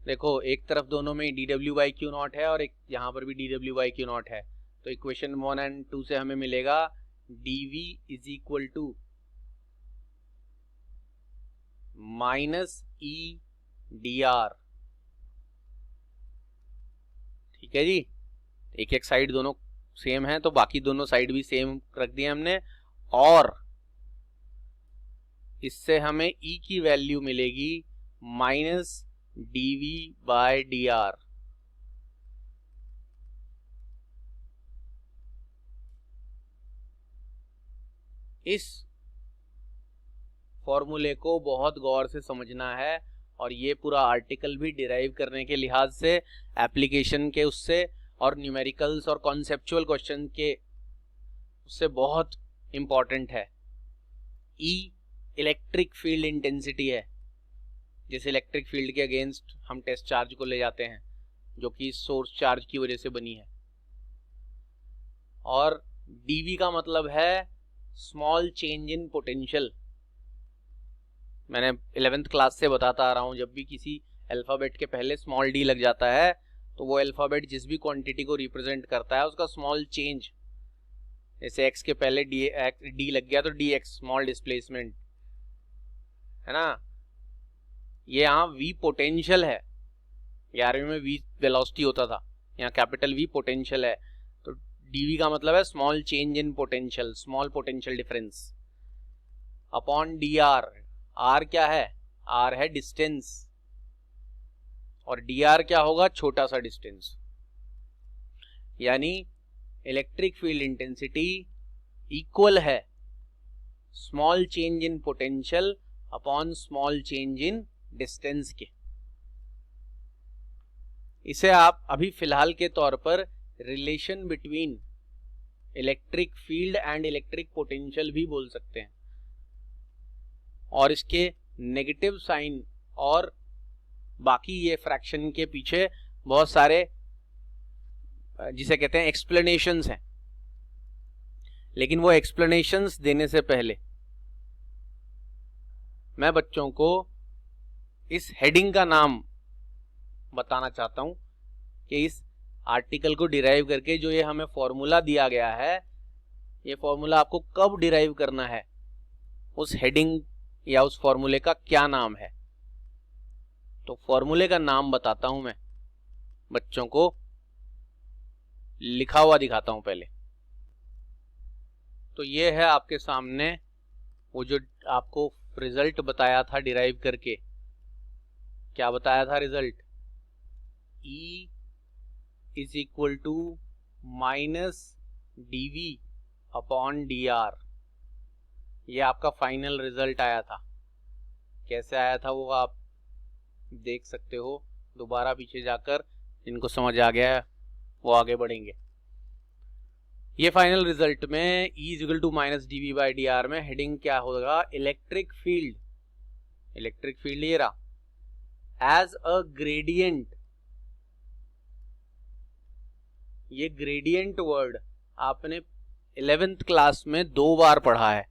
देखो एक तरफ दोनों में dw/q0 है और एक यहां पर भी dw/q0 है, तो इक्वेशन 1 एंड 2 से हमें मिलेगा dv is equal to -e dr। ठीक है जी, एक एक साइड दोनों सेम है तो बाकी दोनों साइड भी सेम रख दिए हमने, और इससे हमें e की वैल्यू मिलेगी -dv/dr। इस फॉर्मूले को बहुत गौर से समझना है, और ये पूरा आर्टिकल भी डिराइव करने के लिहाज से, एप्लीकेशन के उससे, और न्यूमेरिकल्स और कॉन्सेप्चुअल क्वेश्चन के उससे बहुत इंपॉर्टेंट है। ई इलेक्ट्रिक फील्ड इंटेंसिटी है, जिस इलेक्ट्रिक फील्ड के अगेंस्ट हम टेस्ट चार्ज को ले जाते हैं, जो कि सोर्स चार्ज की वजह से बनी है। और डीवी का मतलब है स्मॉल चेंज इन पोटेंशियल। मैंने 11th क्लास से बताता आ रहा हूं, जब भी किसी अल्फाबेट के पहले स्मॉल डी लग जाता है तो वो अल्फाबेट जिस भी क्वांटिटी को रिप्रेजेंट करता है उसका स्मॉल चेंज, जैसे एक्स के पहले डी लग गया तो डी एक्स स्मॉल डिस्प्लेसमेंट है ना। ये यहाँ वी पोटेंशियल है, 11वीं में वी वेलोसिटी होता था, यहाँ कैपिटल वी पोटेंशियल है, तो डीवी का मतलब है small change in potential, small potential difference upon d r. R क्या है, आर है डिस्टेंस, और डी आर क्या होगा, छोटा सा डिस्टेंस। यानी इलेक्ट्रिक फील्ड इंटेंसिटी इक्वल है small change in potential upon small change in distance के। इसे आप अभी फिलहाल के तौर पर relation between electric field and electric potential भी बोल सकते हैं, और इसके नेगेटिव साइन और बाकी ये फ्रैक्शन के पीछे बहुत सारे जिसे कहते हैं एक्सप्लेनेशंस हैं। लेकिन वो एक्सप्लेनेशंस देने से पहले मैं बच्चों को इस हेडिंग का नाम बताना चाहता हूं कि इस आर्टिकल को डिराइव करके जो ये हमें फॉर्मूला दिया गया है, ये फॉर्मूला आपको कब डिराइव करना है, उस हेडिंग या उस फॉर्मूले का क्या नाम है। तो फॉर्मूले का नाम बताता हूं मैं बच्चों को, लिखा हुआ दिखाता हूं पहले। तो ये है आपके सामने वो जो आपको रिजल्ट बताया था डिराइव करके, क्या बताया था result, E is equal to -dv upon dr। ये आपका फाइनल रिजल्ट आया था। कैसे आया था वो आप देख सकते हो, दोबारा पीछे जाकर, जिनको समझ आ गया है वो आगे बढ़ेंगे। ये फाइनल रिजल्ट में E is equal to -dv/dr में हेडिंग क्या होगा, इलेक्ट्रिक फील्ड। इलेक्ट्रिक फील्ड ये रहा एज अ ग्रेडियंट। ये ग्रेडियंट वर्ड आपने 11th क्लास में 2 बार पढ़ा है।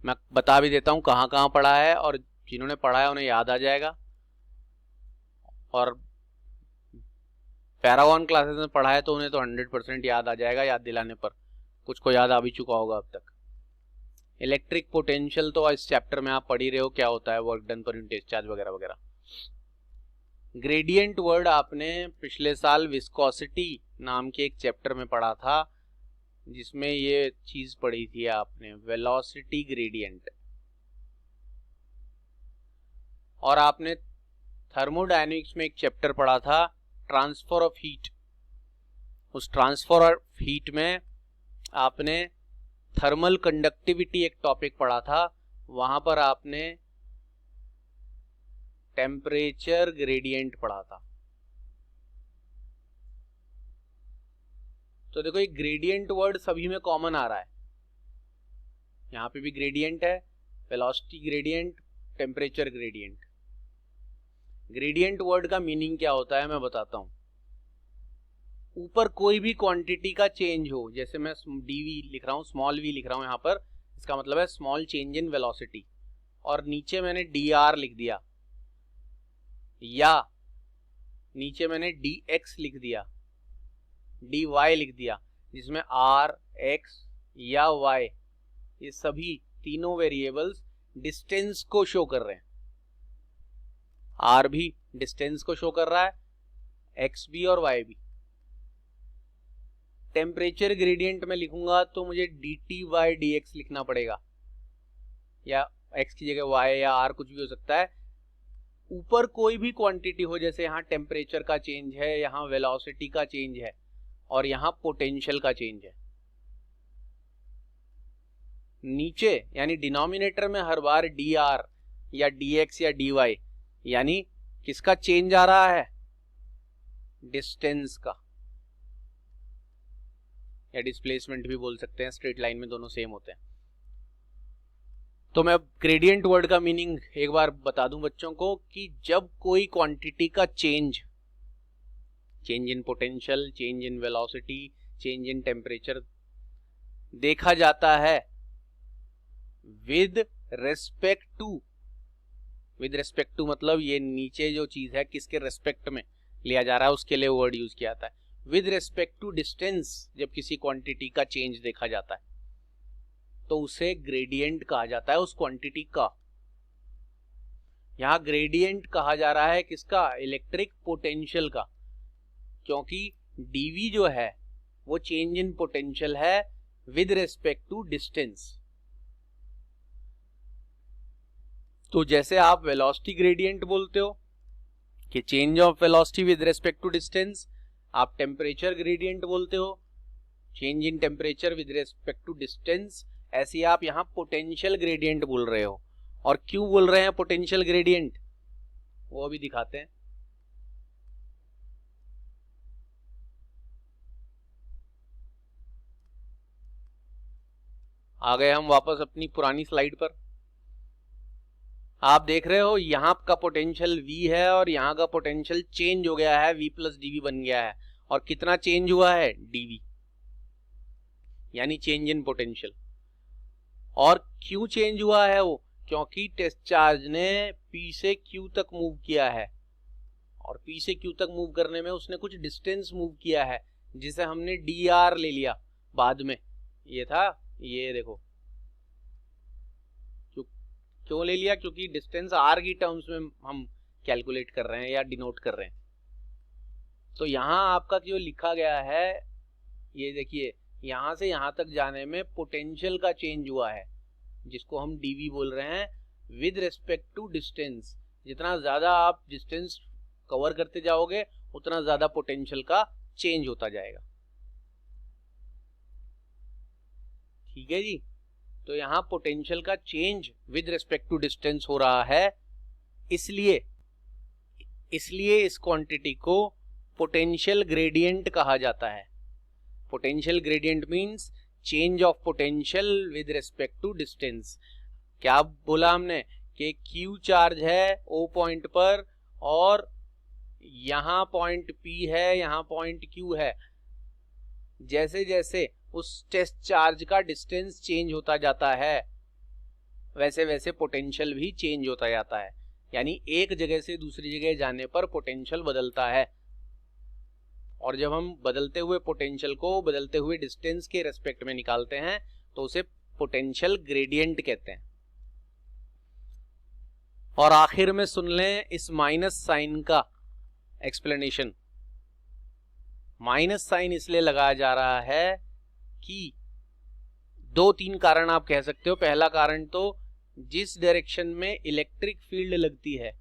मैं बता भी देता हूं कहां कहां पढ़ा है, और जिन्होंने पढ़ा है उन्हें याद आ जाएगा, और पैरागॉन क्लासेस में पढ़ा है तो उन्हें तो 100% याद आ जाएगा, याद दिलाने पर। कुछ को याद आ भी चुका होगा अब तक। इलेक्ट्रिक पोटेंशियल तो इस चैप्टर में आप पढ़ ही रहे हो, क्या होता है, work done per unit charge वगैरह वगैरह। ग्रेडियंट वर्ड आपने पिछले साल विस्कोसिटी नाम के एक चैप्टर में पढ़ा था, जिसमें ये चीज पढ़ी थी आपने, वेलोसिटी ग्रेडियंट। और आपने थर्मोडायनेमिक्स में एक चैप्टर पढ़ा था, ट्रांसफर ऑफ हीट। उस ट्रांसफर ऑफ हीट में आपने थर्मल कंडक्टिविटी एक टॉपिक पढ़ा था, वहां पर आपने टेम्परेचर ग्रेडियंट पढ़ा था। तो देखो ये ग्रेडियंट वर्ड सभी में कॉमन आ रहा है, यहां पे भी ग्रेडियंट है, velocity gradient, temperature gradient. Gradient word का मीनिंग क्या होता है मैं बताता हूं। ऊपर कोई भी क्वांटिटी का चेंज हो, जैसे मैं dv लिख रहा हूँ, स्मॉल v लिख रहा हूँ यहाँ पर, इसका मतलब है स्मॉल चेंज इन वेलोसिटी, और नीचे मैंने dr लिख दिया, या नीचे मैंने dx लिख दिया, dy लिख दिया, जिसमें r, x या y ये सभी तीनों वेरिएबल्स डिस्टेंस को शो कर रहे हैं। r भी डिस्टेंस को शो कर रहा है, x भी और y भी। टेम्परेचर ग्रेडियंट में लिखूंगा तो मुझे dt बाय dx लिखना पड़ेगा, या x की जगह y या r कुछ भी हो सकता है। ऊपर कोई भी क्वांटिटी हो, जैसे यहाँ टेम्परेचर का चेंज है, यहाँ वेलोसिटी का चेंज है, और यहाँ पोटेंशियल का चेंज है। नीचे यानी डिनोमिनेटर में हर बार dr या dx या dy, यानी किसका चेंज आ रहा है, डिस्टेंस का, या डिस्प्लेसमेंट भी बोल सकते हैं, स्ट्रेट लाइन में दोनों सेम होते हैं। तो मैं ग्रेडियंट वर्ड का मीनिंग एक बार बता दूं बच्चों को, कि जब कोई क्वांटिटी का change in potential, change in velocity, change in temperature देखा जाता है विद रेस्पेक्ट टू मतलब ये नीचे जो चीज है किसके रेस्पेक्ट में लिया जा रहा है, उसके लिए वर्ड यूज किया जाता है। विद रेस्पेक्ट टू डिस्टेंस जब किसी क्वांटिटी का चेंज देखा जाता है तो उसे ग्रेडियंट कहा जाता है उस क्वांटिटी का। यहां ग्रेडियंट कहा जा रहा है किसका, इलेक्ट्रिक पोटेंशियल का, क्योंकि dv जो है वो चेंज इन पोटेंशियल है विद रेस्पेक्ट टू डिस्टेंस। तो जैसे आप वेलोसिटी ग्रेडियंट बोलते हो कि change of velocity with respect to distance, आप टेम्परेचर ग्रेडियंट बोलते हो change in temperature with respect to distance, ऐसे ही आप यहाँ पोटेंशियल ग्रेडियंट बोल रहे हो। और क्यों बोल रहे हैं पोटेंशियल ग्रेडियंट, वो भी दिखाते हैं। आ गए हम वापस अपनी पुरानी स्लाइड पर। आप देख रहे हो यहाँ का पोटेंशियल v है और यहाँ का पोटेंशियल चेंज हो गया है, v प्लस dv बन गया है, और कितना चेंज हुआ है, dv, यानी चेंज इन पोटेंशियल। और क्यों चेंज हुआ है वो, क्योंकि टेस्ट चार्ज ने p से q तक मूव किया है, और p से q तक मूव करने में उसने कुछ डिस्टेंस मूव किया है, जिसे हमने dr ले लिया बाद में। ये था, ये देखो क्यों ले लिया, क्योंकि डिस्टेंस r की टर्म्स में हम कैलकुलेट कर रहे हैं या डिनोट कर रहे हैं। तो यहाँ आपका जो लिखा गया है, ये देखिए यहाँ से यहाँ तक जाने में पोटेंशियल का चेंज हुआ है, जिसको हम dv बोल रहे हैं, विद रेस्पेक्ट टू डिस्टेंस। जितना ज्यादा आप डिस्टेंस कवर करते जाओगे उतना ज्यादा पोटेंशियल का चेंज होता जाएगा। ठीक है जी। तो यहाँ पोटेंशियल का change with respect to distance हो रहा है, इसलिए इस क्वांटिटी को पोटेंशियल ग्रेडियंट कहा जाता है। Potential gradient means change of potential with respect to distance. क्या बोला हमने कि Q चार्ज है O पॉइंट पर, और यहाँ पॉइंट P है, यहाँ पॉइंट Q है। जैसे जैसे उस टेस्ट चार्ज का डिस्टेंस चेंज होता जाता है, वैसे वैसे पोटेंशियल भी चेंज होता जाता है। यानी एक जगह से दूसरी जगह जाने पर पोटेंशियल बदलता है, और जब हम बदलते हुए पोटेंशियल को बदलते हुए डिस्टेंस के रेस्पेक्ट में निकालते हैं तो उसे पोटेंशियल ग्रेडियंट कहते हैं। और आखिर में सुन लें इस माइनस साइन का एक्सप्लेनेशन। माइनस साइन इसलिए लगाया जा रहा है कि 2-3 कारण आप कह सकते हो। पहला कारण तो जिस डायरेक्शन में इलेक्ट्रिक फील्ड लगती है,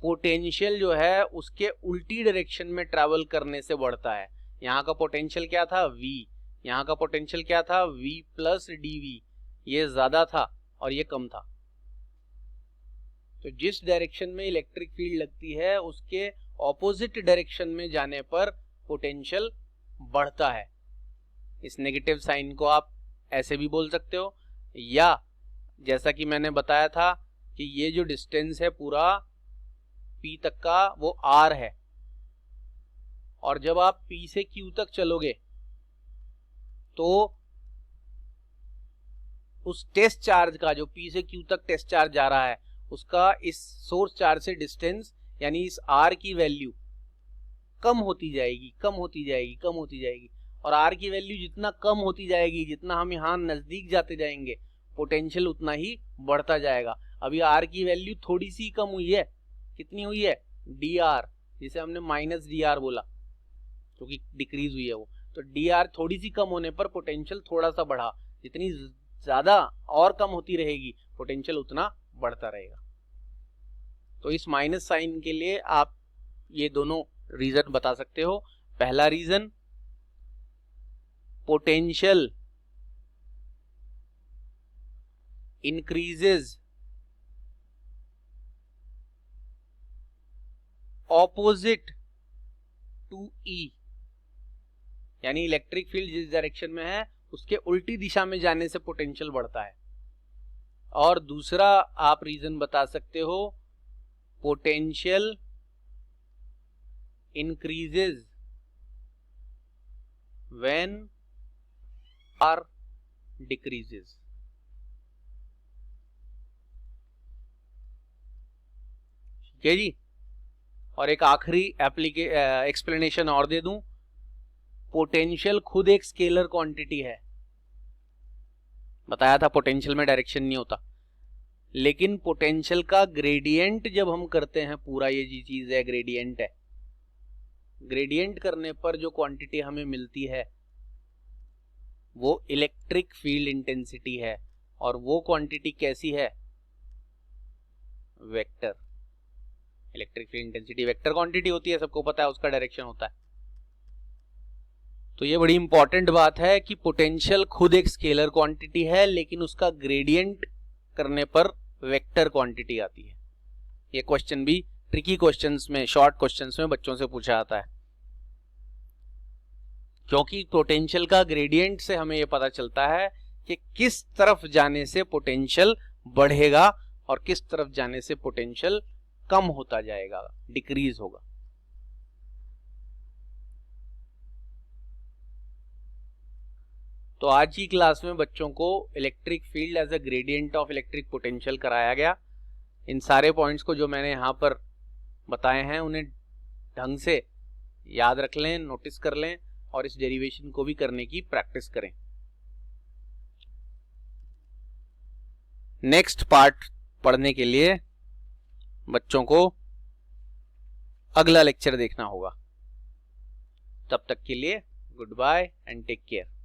पोटेंशियल जो है उसके उल्टी डायरेक्शन में ट्रैवल करने से बढ़ता है। यहाँ का पोटेंशियल क्या था, v, यहाँ का पोटेंशियल क्या था, v प्लस dv, ये ज्यादा था और ये कम था। तो जिस डायरेक्शन में इलेक्ट्रिक फील्ड लगती है उसके ऑपोजिट डायरेक्शन में जाने पर पोटेंशियल बढ़ता है। इस नेगेटिव साइन को आप ऐसे भी बोल सकते हो, या जैसा कि मैंने बताया था कि ये जो डिस्टेंस है पूरा P तक का वो R है, और जब आप P से Q तक चलोगे तो उस टेस्ट चार्ज का, जो P से Q तक टेस्ट चार्ज जा रहा है, उसका इस सोर्स चार्ज से डिस्टेंस यानी इस R की वैल्यू कम होती जाएगी, कम होती जाएगी, कम होती जाएगी। और R की वैल्यू जितना कम होती जाएगी, जितना हम यहाँ नजदीक जाते जाएंगे, पोटेंशियल उतना ही बढ़ता जाएगा। अभी R की वैल्यू थोड़ी सी कम हुई है, कितनी हुई है? dr, जिसे हमने माइनस dr बोला, क्योंकि डिक्रीज हुई है वो। तो dr थोड़ी सी कम होने पर पोटेंशियल थोड़ा सा बढ़ा, जितनी ज्यादा और कम होती रहेगी पोटेंशियल उतना बढ़ता रहेगा। तो इस माइनस साइन के लिए आप ये दोनों रीजन बता सकते हो। पहला reason, potential increases opposite to E, यानी इलेक्ट्रिक फील्ड जिस डायरेक्शन में है उसके उल्टी दिशा में जाने से पोटेंशियल बढ़ता है। और दूसरा आप रीजन बता सकते हो, potential increases when R decreases. ठीक है जी। और एक आखिरी एक्सप्लेनेशन और दे दूं, पोटेंशियल खुद एक स्केलर क्वांटिटी है। बताया था पोटेंशियल में डायरेक्शन नहीं होता, लेकिन पोटेंशियल का ग्रेडियंट जब हम करते हैं, पूरा ये जी चीज है ग्रेडियंट है, ग्रेडियंट करने पर जो क्वांटिटी हमें मिलती है वो इलेक्ट्रिक फील्ड इंटेंसिटी है। और वो क्वांटिटी कैसी है? Vector. Electric field intensity vector quantity होती है, सबको पता है, उसका डायरेक्शन होता है। तो ये बड़ी इंपॉर्टेंट बात है कि पोटेंशियल खुद एक स्केलर क्वांटिटी है, लेकिन उसका ग्रेडियंट करने पर वेक्टर क्वांटिटी आती है। ये क्वेश्चन भी ट्रिकी क्वेश्चंस में, शॉर्ट क्वेश्चंस में बच्चों से पूछा जाता है, क्योंकि पोटेंशियल का ग्रेडियंट से हमें ये पता चलता है कि किस तरफ जाने से पोटेंशियल बढ़ेगा और किस तरफ जाने से पोटेंशियल कम होता जाएगा, डिक्रीज होगा। तो आज की क्लास में बच्चों को electric field as a gradient of electric potential कराया गया। इन सारे पॉइंट्स को जो मैंने यहाँ पर बताए हैं उन्हें ढंग से याद रख लें, नोटिस कर लें और इस डेरिवेशन को भी करने की प्रैक्टिस करें। नेक्स्ट पार्ट पढ़ने के लिए बच्चों को अगला लेक्चर देखना होगा। तब तक के लिए good bye and take care.